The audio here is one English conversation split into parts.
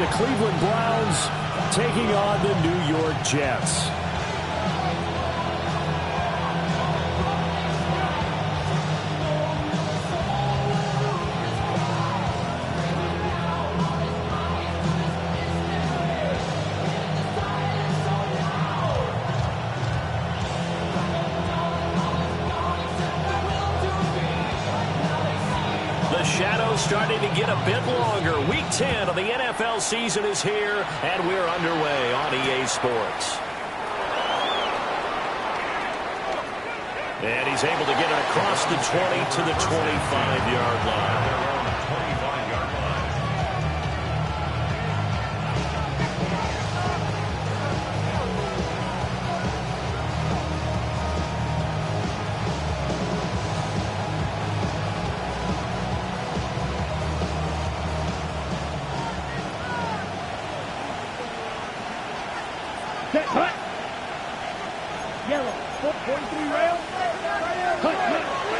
the Cleveland Browns taking on the New York Jets. Starting to get a bit longer. Week 10 of the NFL season is here, and we're underway on EA Sports. And he's able to get it across the 20 to the 25-yard line.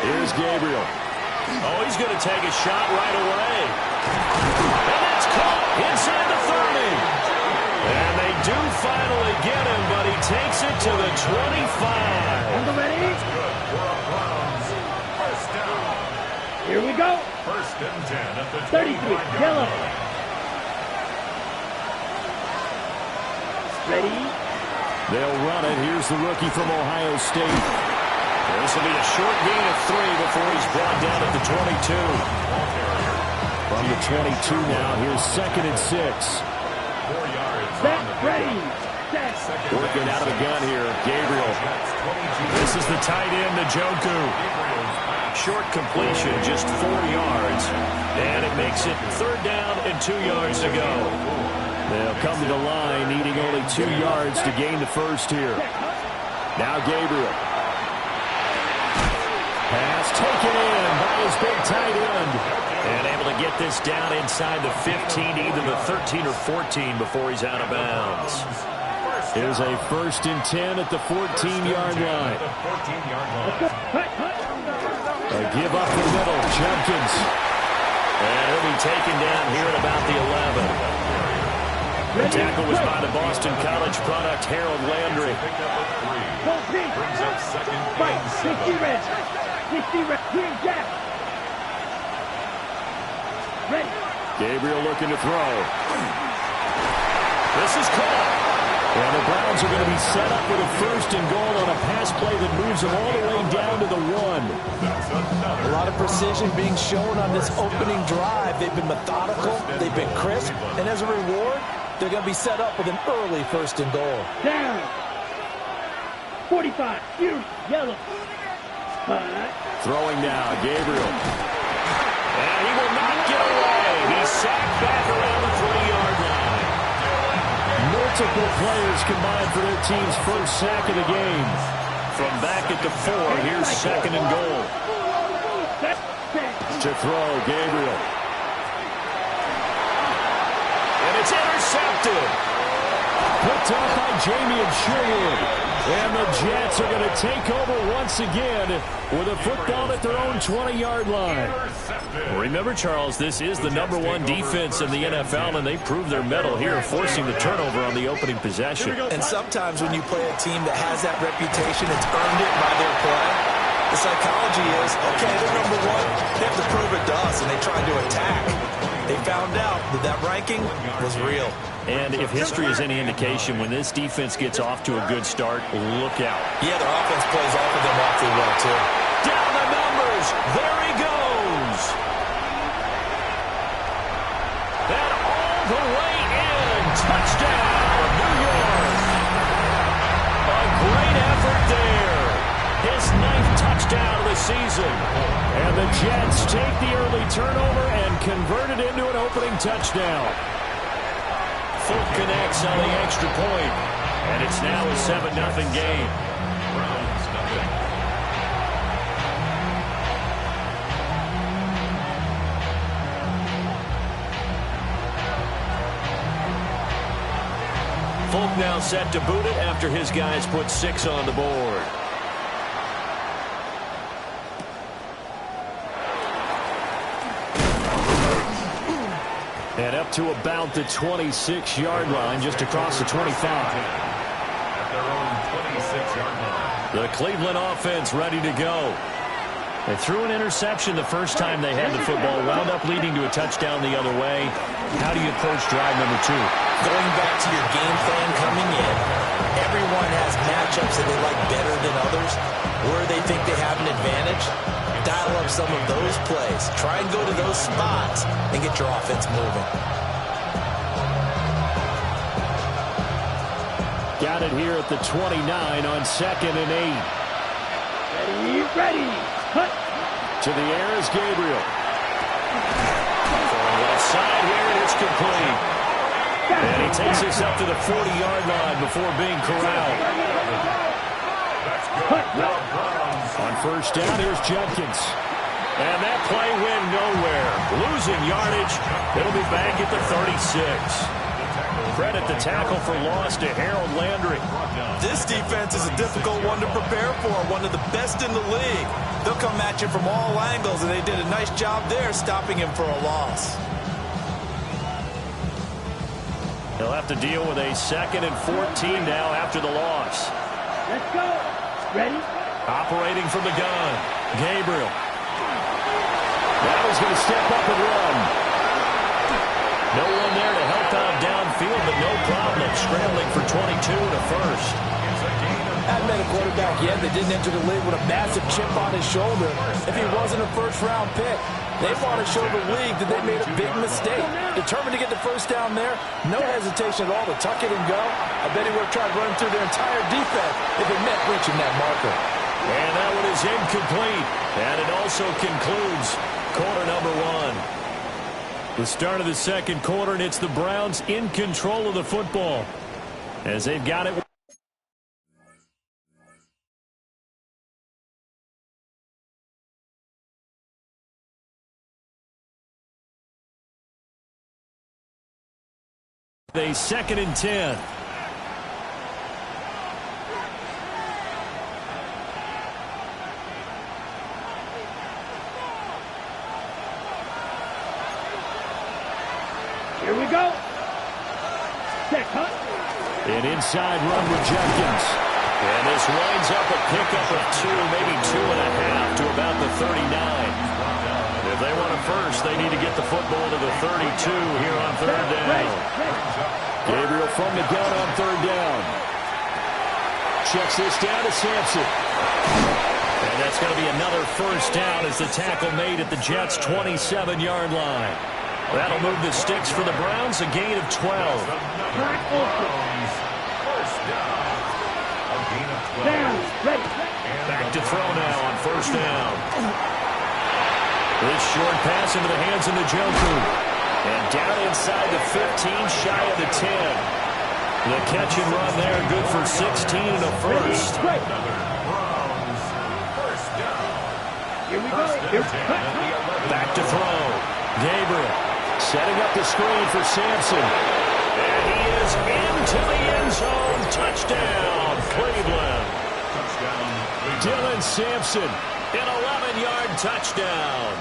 Here's Gabriel. Oh, he's going to take a shot right away. And it's caught inside the 30. And they do finally get him, but he takes it to the 25. Here we go. First and 10 at the 33, yellow. Ready? They'll run it. Here's the rookie from Ohio State. This will be a short gain of 3 before he's brought down at the 22. From the 22 now, here's 2nd and 6. 4 yards. Set, ready, set. Working out of the gun here, Gabriel. This is the tight end, Njoku. Short completion, just 4 yards. And it makes it 3rd down and 2 yards to go. They'll come to the line, needing only 2 yards to gain the first here. Now Gabriel. Pass taken in by his big tight end. And able to get this down inside the 15, either the 13 or 14 before he's out of bounds. Here's a 1st and 10 at the 14-yard line. A give up the middle, Jenkins. And he'll be taken down here at about the 11. The tackle was by the Boston College product, Harold Landry. Brings up second Fight, and 60 7. red. 60 red. Green jack. Ready. Gabriel looking to throw. This is caught. And the Browns are going to be set up with a 1st and goal on a pass play that moves them all the way down to the 1. A lot of precision being shown on this opening drive. They've been methodical, they've been crisp, and as a reward, they're going to be set up with an early 1st and goal. Down. 45. Fury. Yellow. Throwing now, Gabriel. And he will not get away. He's sacked back around the 3-yard line. Multiple players combined for their team's 1st sack of the game. From back at the 4, here's 2nd and goal. To throw, Gabriel. And it's intercepted. Picked up by Jamie Sherwood. And the Jets are going to take over once again with a football at their own 20-yard line. Remember, Charles, this is the #1 defense in the NFL, and they proved their mettle here, forcing the turnover on the opening possession. And sometimes when you play a team that has that reputation, it's earned it by their play. The psychology is, okay, they're #1. They have to prove it to us, and they tried to attack. They found out that ranking was real. And if history is any indication, when this defense gets off to a good start, look out. Yeah, their offense plays off of them awfully well, too. Down the numbers. There he goes. And all the way in. Touchdown, New York. A great effort there. His 9th touchdown of the season. And the Jets take the early turnover and convert it into an opening touchdown. Folk connects on the extra point. And it's now a 7-0 game. Browns nothing. Folk now set to boot it after his guys put 6 on the board. to about the 26-yard line, just across the 25. At their own 26-yard line. The Cleveland offense ready to go. They threw an interception the first time they had the football, wound up leading to a touchdown the other way. How do you approach drive number 2? Going back to your game plan coming in, everyone has matchups that they like better than others, where they think they have an advantage. Dial up some of those plays. Try and go to those spots and get your offense moving. Got it here at the 29 on 2nd and 8. Ready. Cut. To the air is Gabriel. Going left side here, and it's complete. And he takes us up to the 40-yard line before being corralled. On first down, here's Jenkins. And that play went nowhere. Losing yardage. It'll be back at the 36. Credit the tackle for loss to Harold Landry. This defense is a difficult one to prepare for, one of the best in the league. They'll come at you from all angles, and they did a nice job there stopping him for a loss. He'll have to deal with a 2nd and 14 now after the loss. Let's go. Ready. Operating from the gun. Gabriel. Now he's going to step up and run. No one there to help out downfield, but no problem scrambling for 22 and a first. Hadn't been a quarterback yet that didn't enter the league with a massive chip on his shoulder. If he wasn't a first-round pick, they want to show the league that they made a big mistake. Determined to get the first down there, no hesitation at all to tuck it and go. I bet he would have tried running through their entire defense if it meant reaching that marker. And that one is incomplete. And it also concludes quarter number 1. The start of the second quarter, and it's the Browns in control of the football as they've got it. A 2nd and 10. Here we go. Check, huh? An inside run with Jenkins. And this winds up a pickup of 2, maybe 2.5 to about the 39. If they want a first, they need to get the football to the 32 here on 3rd down. Gabriel from the gun on 3rd down. Checks this down to Sampson. And that's going to be another first down as the tackle made at the Jets' 27-yard line. That'll move the sticks for the Browns, a gain of 12. First down. A gain of 12. Down. Ready. Back to throw now on first down. This short pass into the hands of Njoku. And down inside the 15, shy of the 10. The catch and run there, good for 16 and a first. Browns. First down. Here we go. Here. Back to throw. Gabriel. Setting up the screen for Sampson. And he is into the end zone. Touchdown, Cleveland. Touchdown. Dylan Sampson. An 11-yard touchdown.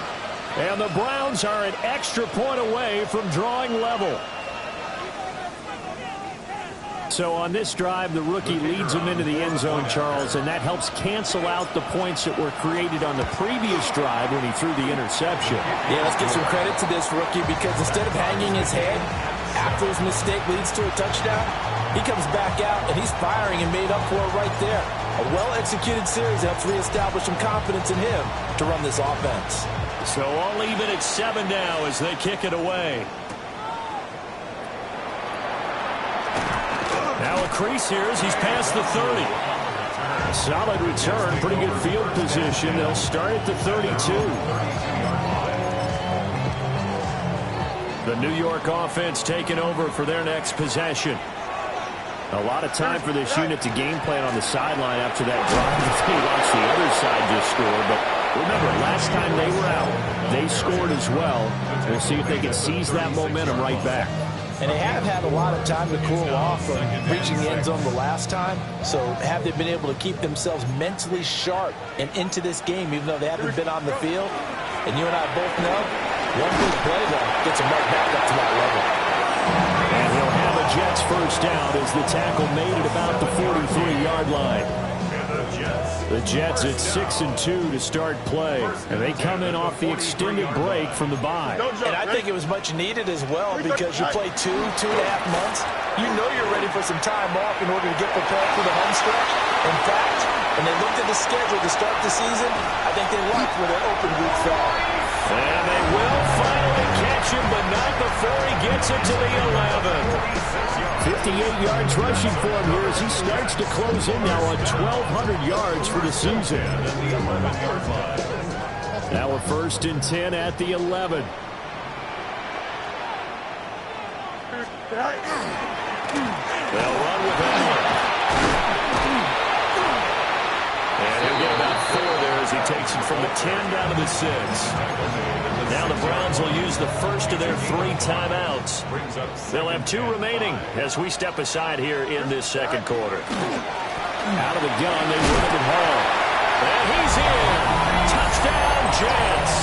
And the Browns are an extra point away from drawing level. So on this drive, the rookie leads them into the end zone, Charles, and that helps cancel out the points that were created on the previous drive when he threw the interception. Yeah, let's give some credit to this rookie because instead of hanging his head after his mistake leads to a touchdown, he comes back out and he's firing and made up for it right there. A well-executed series helps reestablish some confidence in him to run this offense. So all even at 7 now as they kick it away. Now a crease here as he's past the 30. Solid return, pretty good field position. They'll start at the 32. The New York offense taking over for their next possession. A lot of time for this unit to game plan on the sideline after that drive. They watched the other side just score, but remember, last time they were out, they scored as well. We'll see if they can seize that momentum right back. And they have had a lot of time to cool off from reaching the end zone the last time. So have they been able to keep themselves mentally sharp and into this game, even though they haven't been on the field? And you and I both know, one big play, though, gets them right back up to that level. first down as the tackle made at about the 43-yard line. The Jets at 6-2 to start play, and they come in off the extended break from the bye. And I think it was much needed as well because you play 2.5 months. You know you're ready for some time off in order to get prepared for the home stretch. In fact, when they looked at the schedule to start the season, I think they liked where their open week fell. And they will finally catch him, but not before he gets it to the 11. 58 yards rushing for him here as he starts to close in now on 1,200 yards for the season. Now a 1st and 10 at the 11. They'll run with that one. And he'll get about 4 there as he takes it from the 10 down to the 6. Now the Browns will use the first of their 3 timeouts. They'll have 2 remaining as we step aside here in this second quarter. Out of the gun, they run it home. And he's in. Touchdown, Jets.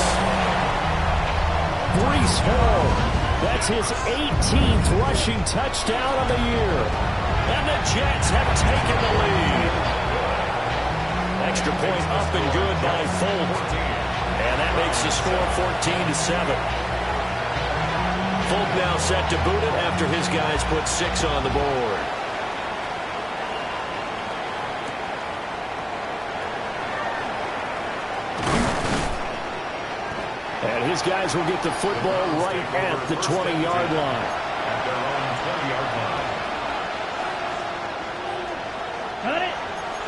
Breece Hall. That's his 18th rushing touchdown of the year. And the Jets have taken the lead. Extra point up and good by Folk. And that makes the score 14-7. Folk now set to boot it after his guys put 6 on the board. And his guys will get the football right at the 20-yard line. At their own 20-yard line. Cut it.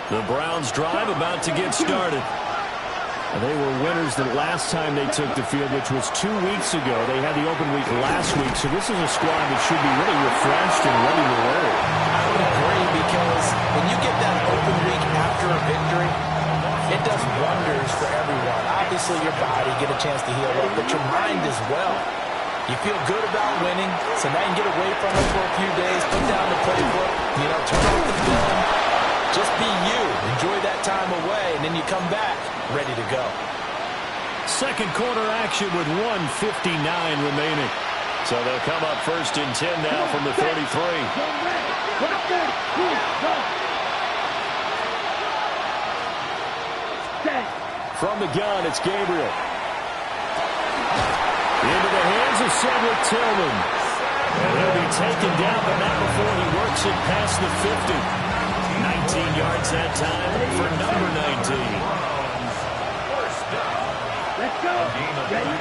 The Browns drive about to get started. They were winners the last time they took the field, which was 2 weeks ago. They had the open week last week, so this is a squad that should be really refreshed and ready to roll. I would agree because when you get that open week after a victory, it does wonders for everyone. Obviously, your body get a chance to heal up, but your mind as well. You feel good about winning, so now you can get away from it for a few days, put down the playbook, turn off the film. Just be you. Enjoy that time away, and then you come back ready to go. Second quarter action with 1:59 remaining. So they'll come up 1st and 10 now from the 33. From the gun, it's Gabriel. Into the hands of Cedric Tillman. And he'll be taken down, but not before he works it past the 50. 19 yards that time for number 19. Let's go. Ready?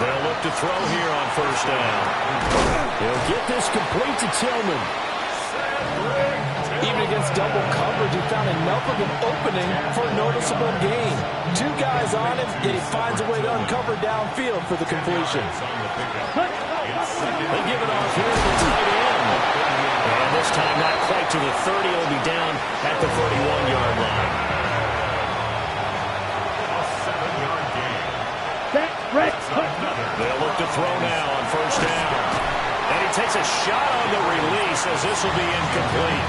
They'll look to throw here on 1st down. He'll get this complete to Tillman. Even against double coverage, he found enough of an opening for a noticeable gain. 2 guys on him, yet he finds a way to uncover downfield for the completion. They give it off here to the tight end. And this time not quite to the 30. It'll be down at the 31-yard line. A 7-yard gain. Set, Rex, hut. They'll look to throw now on 1st down. And he takes a shot on the release as this will be incomplete.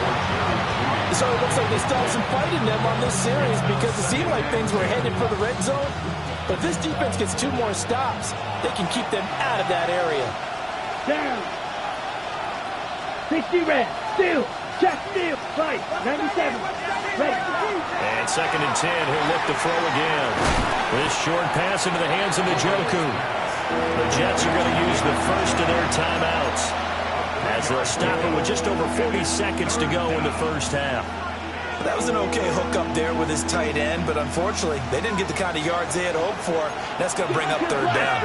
So it looks like they still have some fight in them on this series because it seemed like things were headed for the red zone. But this defense gets 2 more stops. They can keep them out of that area. Down. 60 red. Steal. Check steal. Fight. 97. Ready. And 2nd and 10. He'll look to throw again. This short pass into the hands of Njoku. The Jets are going to use the first of their timeouts as they'll stop it with just over 40 seconds to go in the first half. That was an okay hookup there with his tight end, but unfortunately, they didn't get the kind of yards they had hoped for. That's going to bring up 3rd down.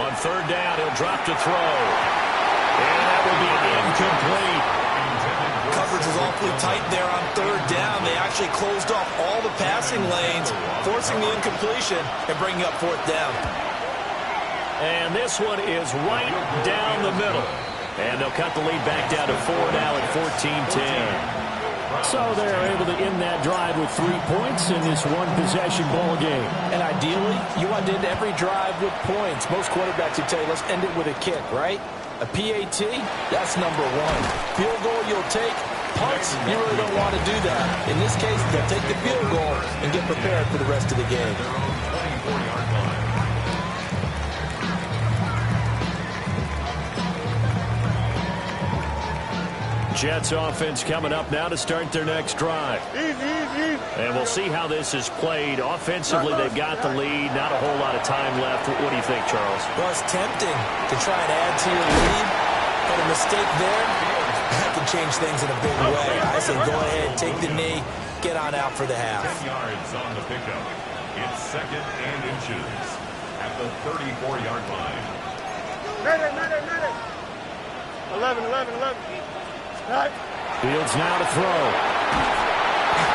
On 3rd down, he'll drop to throw. And that will be incomplete. Coverage was awfully tight there on 3rd down. They actually closed off all the passing lanes, forcing the incompletion and bringing up 4th down. And this one is right down the middle. And they'll cut the lead back down to 4 now at 14-10. So they're able to end that drive with 3 points in this one-possession ball game. And ideally, you want to end every drive with points. Most quarterbacks would tell you, let's end it with a kick, right? A PAT, that's number 1. Field goal you'll take. Punts, you really don't want to do that. In this case, they'll take the field goal and get prepared for the rest of the game. Jets offense coming up now to start their next drive. And we'll see how this is played. Offensively, they've got the lead. Not a whole lot of time left. What do you think, Charles? Well, it's tempting to try and add to your lead, but a mistake there, that can change things in a big way. I say go ahead, take the knee, get on out for the half. 10 yards on the pickup. It's 2nd and inches at the 34-yard line. 11. Fields now to throw.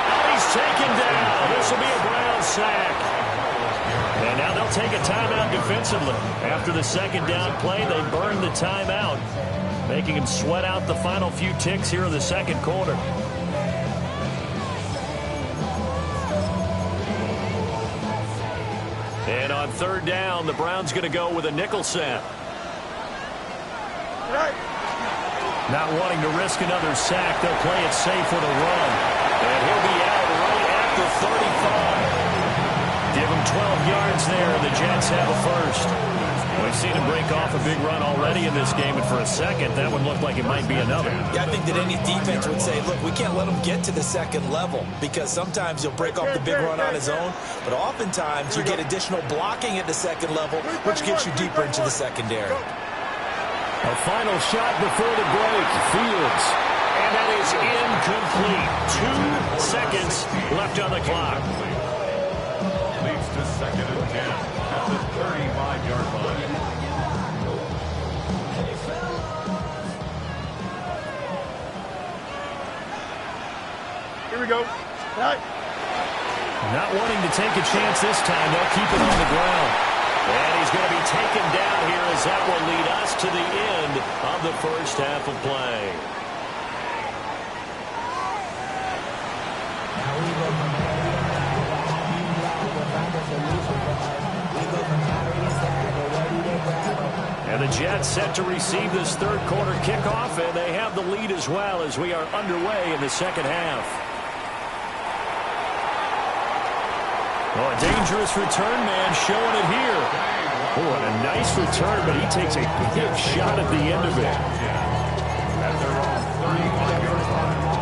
And he's taken down. This will be a Brown sack. And now they'll take a timeout defensively. After the second down play, they burned the timeout, making him sweat out the final few ticks here in the second quarter. And on third down, the Browns going to go with a nickel set. Not wanting to risk another sack, they'll play it safe with a run. And he'll be out right at the 35. Give him 12 yards there, and the Jets have a first. We've seen him break off a big run already in this game, and for a second, that one looked like it might be another. Yeah, I think that any defense would say, look, we can't let him get to the second level, because sometimes he'll break off the big run on his own, but oftentimes you get additional blocking at the second level, which gets you deeper into the secondary. A final shot before the break. Fields. And that is incomplete. 2 seconds left on the clock. Leads to 2nd and 10 at the 35-yard line. Here we go. Not wanting to take a chance this time. They'll keep it on the ground. And he's going to be taken down here as that will lead us to the end of the first half of play. And the Jets set to receive this third quarter kickoff, and they have the lead as well as we are underway in the second half. Oh, a dangerous return man showing it here. Oh, and a nice return, but he takes a big shot at the end of it.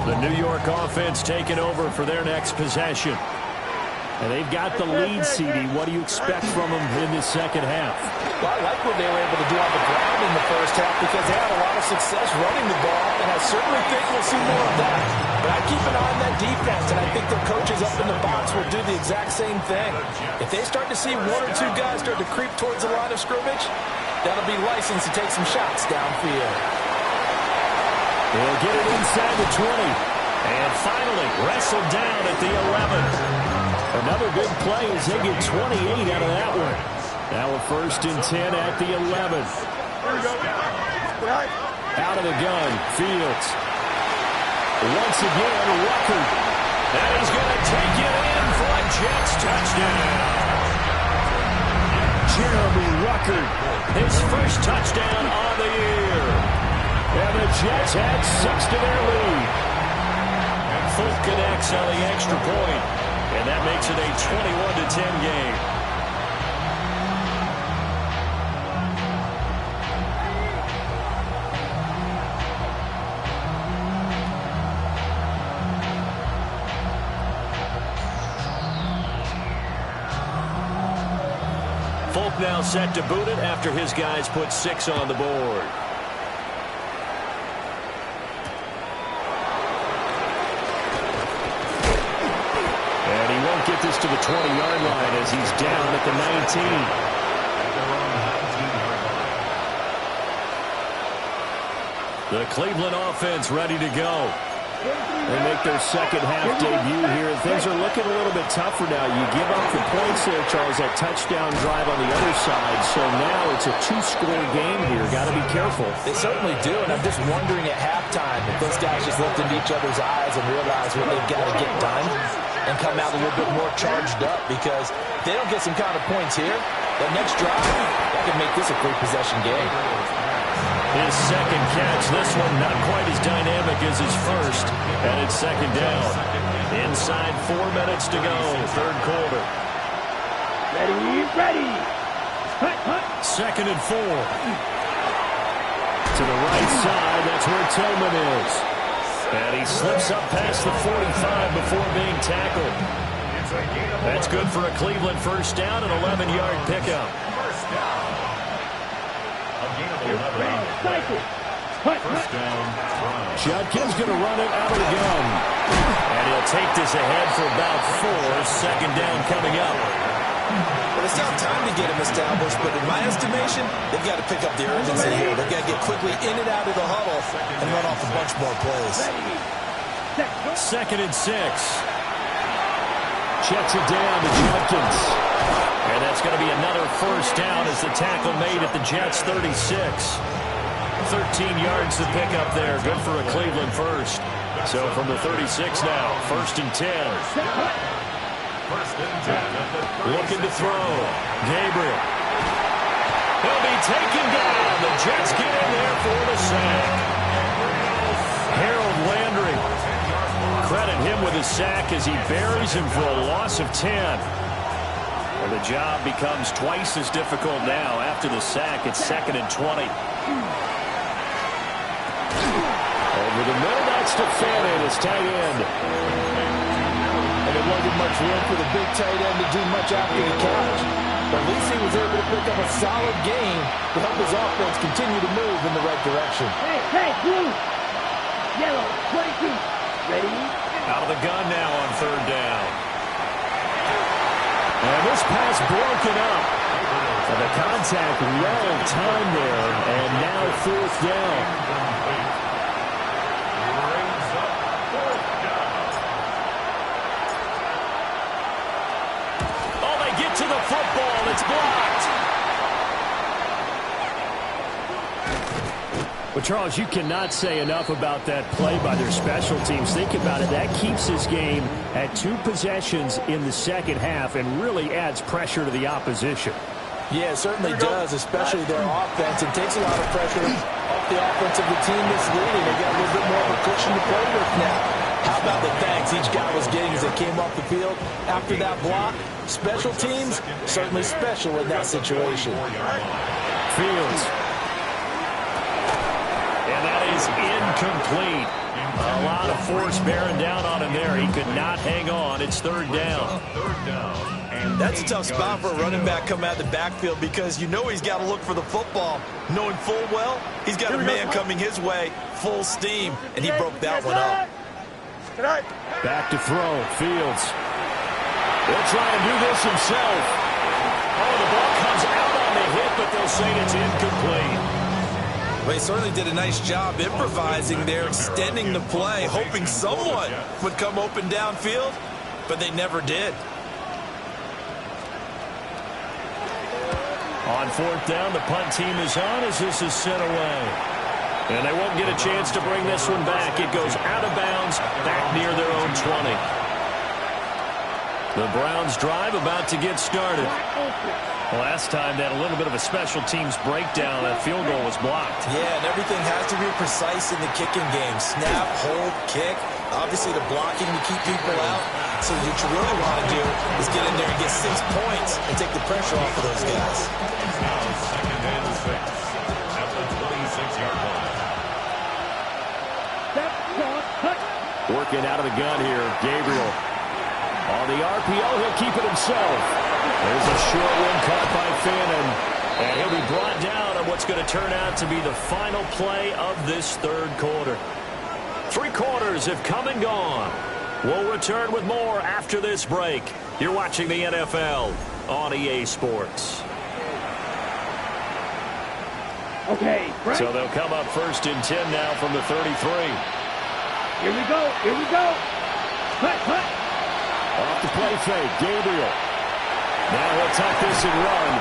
The New York offense taking over for their next possession. And they've got the lead, CD. What do you expect from them in this second half? Well, I like what they were able to do on the ground in the first half because they had a lot of success running the ball, and I certainly think we'll see more of that. But I keep an eye on that defense, and I think their coaches up in the box will do the exact same thing. If they start to see 1 or 2 guys start to creep towards the line of scrimmage, that'll be licensed to take some shots downfield. They'll get it inside the 20. And finally, wrestled down at the 11. Another big play as they get 28 out of that one. Now a 1st and 10 at the 11. Out of the gun, Fields. Once again, Rucker. And he's going to take it in for a Jets touchdown. Jeremy Rucker, his first touchdown on the year. And the Jets add 6 to their lead. Folk connects on the extra point. And that makes it a 21-10 game. Folk now set to boot it after his guys put 6 on the board. Get this to the 20-yard line as he's down at the 19. The Cleveland offense ready to go. They make their second half debut here. Things are looking a little bit tougher now. You give up the points there, Charles, that touchdown drive on the other side. So now it's a 2-score game here. Got to be careful. They certainly do, and I'm just wondering at halftime if those guys just looked into each other's eyes and realized what they've got to get done and come out a little bit more charged up, because if they don't get some kind of points here, that next drive, that could make this a 3-possession game. His second catch, this one not quite as dynamic as his first, and it's second down. Inside 4 minutes to go, third quarter. Ready. Hut. 2nd and 4. To the right side, that's where Tillman is. And he slips up past the 45 before being tackled. That's good for a Cleveland first down, an 11-yard pickup. First down. A gain of 11. First down, Browns. Judkins going to run it out of the gun. And he'll take this ahead for about 4. Second down coming up. Well, it's not time to get him established, but in my estimation, they've got to pick up the urgency here. They've got to get quickly in and out of the huddle and run off a bunch more plays. Second and 6. Checks it down to Judkins. And that's going to be another first down as the tackle made at the Jets' 36. 13 yards to pick up there. Good for a Cleveland first. So from the 36 now, first and 10. First and 10. Looking to throw. Gabriel. He'll be taken down. The Jets get in there for the sack. Harold Landry. Credit him with his sack as he buries him for a loss of 10. And the job becomes twice as difficult now. After the sack, it's second and 20. Over the middle, that's Stefanik, his tight end. And it wasn't much room for the big tight end to do much after the catch. But at least he was able to pick up a solid gain to help his offense continue to move in the right direction. Hey, blue. Yellow, 22. Ready? Out of the gun now on third down. And this pass broken up. And the contact well timed there. And now fourth down. Brings up fourth down. Oh, they get to the football. It's blocked. Well, Charles, you cannot say enough about that play by their special teams. Think about it. That keeps this game at 2 possessions in the second half and really adds pressure to the opposition. Yeah, it certainly does, especially their offense. It takes a lot of pressure off the offense of the team that's leading. They got a little bit more of a cushion to play with now. How about the thanks each guy was getting as they came off the field after that block? Special teams, certainly special in that situation. Fields. And that is incomplete. A lot of force bearing down on him there. He could not hang on. It's third down. Third down. And That's a tough spot for a running back coming out of the backfield because you know he's got to look for the football, knowing full well he's got a man coming his way, full steam, and he broke that one up. Back to throw. Fields. He'll try and do this himself. Oh, the ball comes out on the hit, but they'll say it's incomplete. Well, he certainly did a nice job improvising there, extending the play, hoping someone would come open downfield, but they never did. On fourth down, the punt team is on as this is sent away. And they won't get a chance to bring this one back. It goes out of bounds, back near their own 20. The Browns drive about to get started. Last time, they had a little bit of a special teams breakdown. That field goal was blocked. Yeah, and everything has to be precise in the kicking game. Snap, hold, kick. Obviously, the blocking to keep people out. So what you really want to do is get in there and get 6 points and take the pressure off of those guys. it's now second and 6 at the 26-yard line. Step, cross, cut. Working out of the gun here. Gabriel. On the RPO, he'll keep it himself. There's a short one caught by Fannin. And he'll be brought down on what's going to turn out to be the final play of this third quarter. 3 quarters have come and gone. We'll return with more after this break. You're watching the NFL on EA Sports. Okay, break. So they'll come up first and 10 now from the 33. Here we go. Cut. Off the play fake. Gabriel. Now he'll tuck this and run.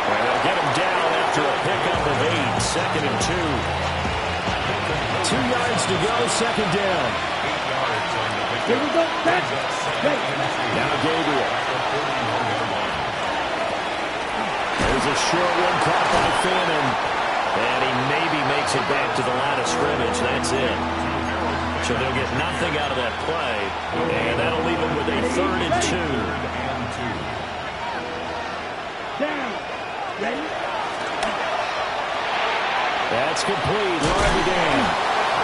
And they'll get him down after a pickup of 8. Second and 2. 2 yards to go. Second down. 8 yards on the pickup. Here we go. Set. Ready. Now Gabriel. There's a short one caught by Fannin. And he maybe makes it back to the line of scrimmage. That's it. So they'll get nothing out of that play. And that'll leave them with a third and 2. Down. Ready. That's complete. Line again.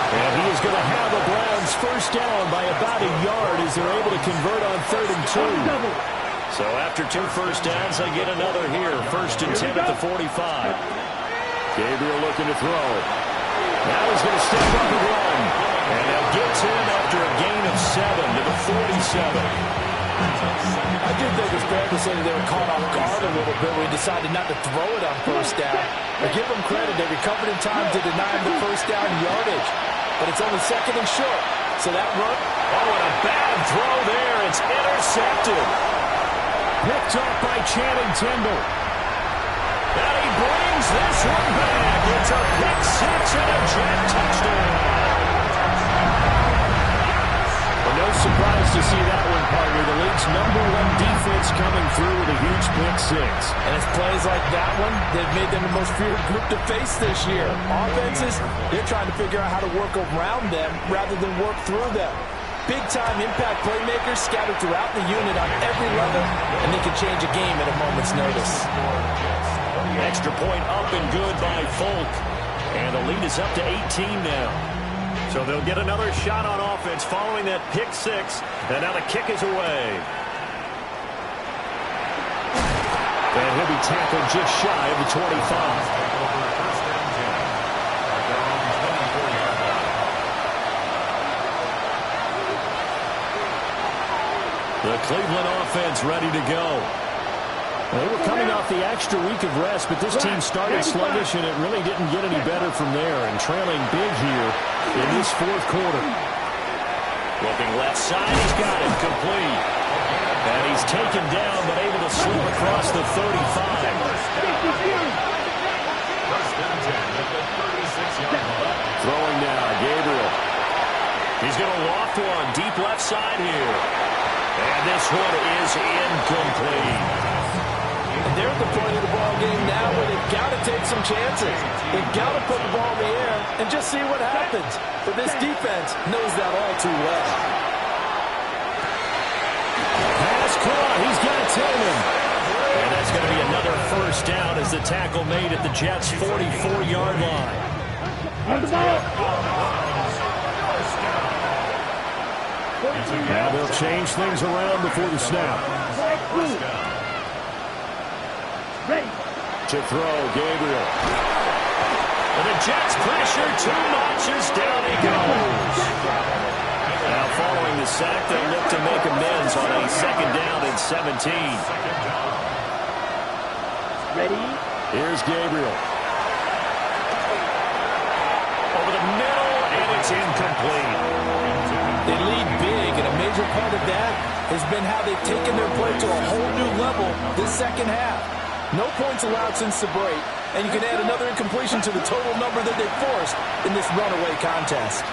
And he is going to have the Browns first down by about a yard as they're able to convert on 3rd and 2. So after 2 first downs, they get another here. 1st and 10 at the 45. Gabriel looking to throw. Now he's going to step up and run. And they'll get to him after a gain of 7 to the 47. I do think it's fair to say that they were caught off guard a little bit when he decided not to throw it on first down. I give them credit. They recovered in time to deny him the first down yardage. But it's only 2nd and short. So that run... Oh, and a bad throw there. It's intercepted. Picked off by Channing Tindall. And he brings this one back. It's a pick 6 and a Jet touchdown. No surprise to see that one, partner. The league's #1 defense coming through with a huge pick 6. And it's plays like that one that made them the most feared group to face this year. Offenses, they're trying to figure out how to work around them rather than work through them. Big-time impact playmakers scattered throughout the unit on every level, and they can change a game at a moment's notice. Extra point up and good by Folk. And the lead is up to 18 now. So they'll get another shot on offense following that pick 6. And now the kick is away. And he'll be tackled just shy of the 25. The Cleveland offense ready to go. They were coming off the extra week of rest, but this team started sluggish, and it really didn't get any better from there, and trailing big here in this 4th quarter. Looking left side, he's got it complete. And he's taken down, but able to slip across the 35. Throwing now, Gabriel. He's going to loft one deep left side here. And this one is incomplete. And they're at the point of the ball game now where they've got to take some chances. They've got to put the ball in the air and just see what happens. But this defense knows that all too well. Pass caught. He's got Tillman. And that's going to be another first down as the tackle made at the Jets' 44-yard line. Now they'll change things around before the snap. Ready. To throw, Gabriel. And the Jets pressure 2 notches down he goes. Now following the sack, they look to make amends on a 2nd down and 17. Ready. Here's Gabriel. Over the middle, and it's incomplete. They lead big, and a major part of that has been how they've taken their play to a whole new level this 2nd half. No points allowed since the break, and you can add another incompletion to the total number that they forced in this runaway contest.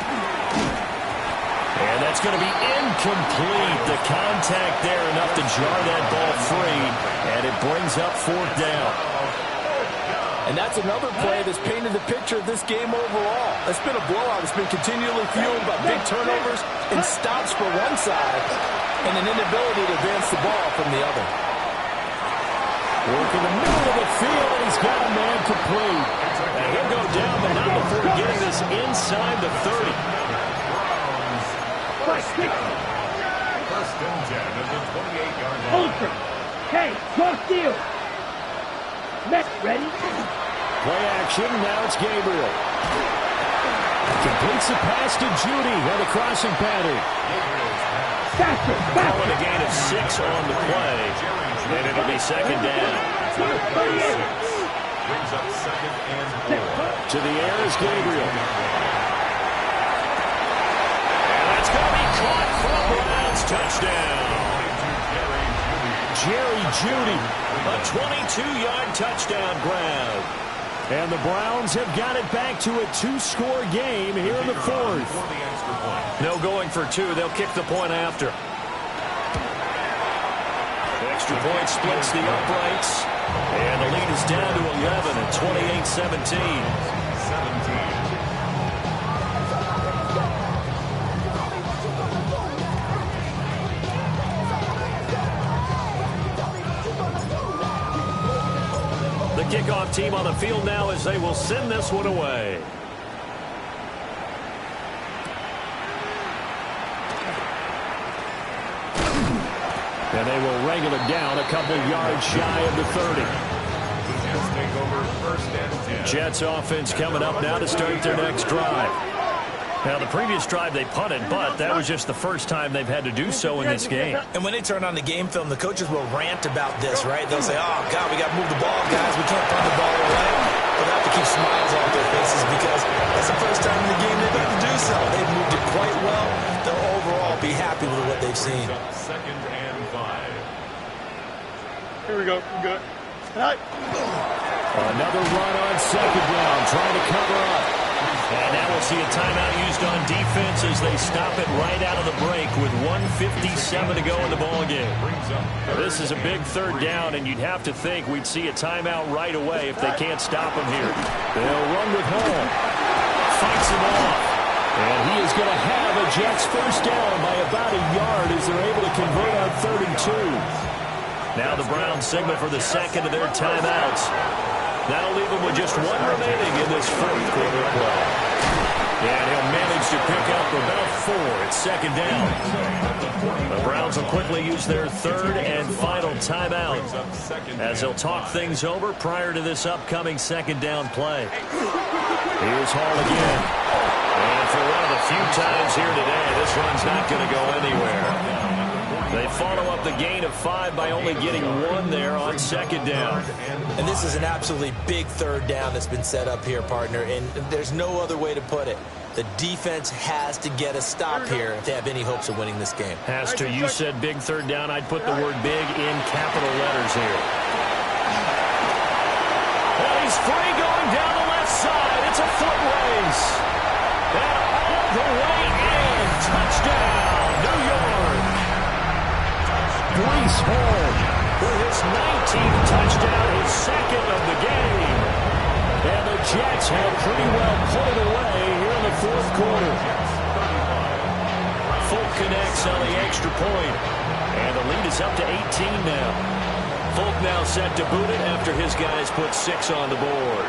And that's going to be incomplete. The contact there enough to jar that ball free, and it brings up 4th down. And that's another play that's painted the picture of this game overall. It's been a blowout. It's been continually fueled by big turnovers and stops for one side and an inability to advance the ball from the other. Work in the middle of the field, and he's got a man complete. And he'll go down, but not before getting this inside the 30. First and 10 at the 28-yard line. Ultra. Hey, cross field. Next, ready. Play action, now it's Gabriel. Completes the pass to Judy on the crossing pattern. Faster, Calling a gain of 6 on the play, and it'll be 2nd down. Brings up 2nd and 4. To the air is Gabriel. And that's going to be caught for a Browns touchdown. Jerry Judy. A 22-yard touchdown grab. And the Browns have got it back to a 2-score game here in the 4th. No going for 2. They'll kick the point after. Extra point splits the uprights. And the lead is down to 11 at 28-17. The kickoff team on the field now as they will send this one away. And they will wrangle it down a couple yards shy of the 30. The Jets take over 1st and 10. Jets offense coming up now to start their next drive. Now, the previous drive they punted, but that was just the first time they've had to do so in this game. And when they turn on the game film, the coaches will rant about this, right? They'll say, oh, God, we got to move the ball, guys. We can't punt the ball away. They'll have to keep smiles off their faces because that's the first time in the game they've had to do so. They've moved it quite well. They'll overall be happy with what they've seen. 2nd and 5. Here we go. We're good. Another run on 2nd down, trying to cover up. And now we'll see a timeout used on defense as they stop it right out of the break with 1:57 to go in the ballgame. This is a big 3rd down, and you'd have to think we'd see a timeout right away if they can't stop him here. They'll run with Hall. Fights him off. And he is going to have a Jets 1st down by about a yard as they're able to convert on 3rd and 2. Now the Browns signal for the second of their timeouts. That'll leave them with just 1 remaining in this 4th quarter of play. And he'll manage to pick up about 4 at 2nd down. The Browns will quickly use their 3rd and final timeout as they'll talk things over prior to this upcoming 2nd down play. Here's Hall again. And for one of the few times here today, this run's not going to go anywhere. They follow up the gain of 5 by only getting 1 there on 2nd down. And this is an absolutely big 3rd down that's been set up here, partner, and there's no other way to put it. The defense has to get a stop here if they have any hopes of winning this game. Has to. You said big 3rd down. I'd put the word big in capital letters here. Well, he's free going down the left side. It's a foot race. And all the way in. Touchdown, New York. Breece Hall with his 19th touchdown, his 2nd of the game. And the Jets have pretty well put it away here in the 4th quarter. Folk connects on the extra point. And the lead is up to 18 now. Folk now set to boot it after his guys put 6 on the board.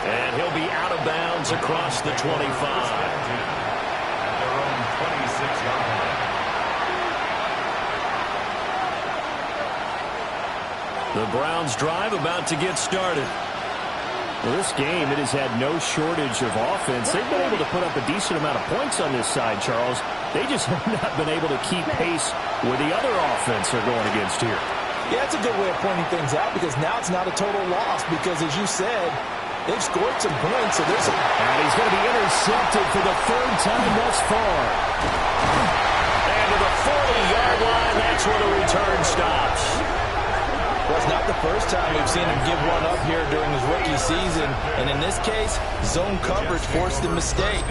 And he'll be out of bounds across the 25. At their own 26-yard line. The Browns drive about to get started. Well, this game, it has had no shortage of offense. They've been able to put up a decent amount of points on this side, Charles. They just have not been able to keep pace with the other offense they're going against here. Yeah, that's a good way of pointing things out because now it's not a total loss because, as you said, they've scored some points, so there's some... And he's going to be intercepted for the 3rd time thus far. And to the 40-yard line, that's where the return stops. Well, it's not the first time we've seen him give one up here during his rookie season, and in this case, zone coverage forced a mistake.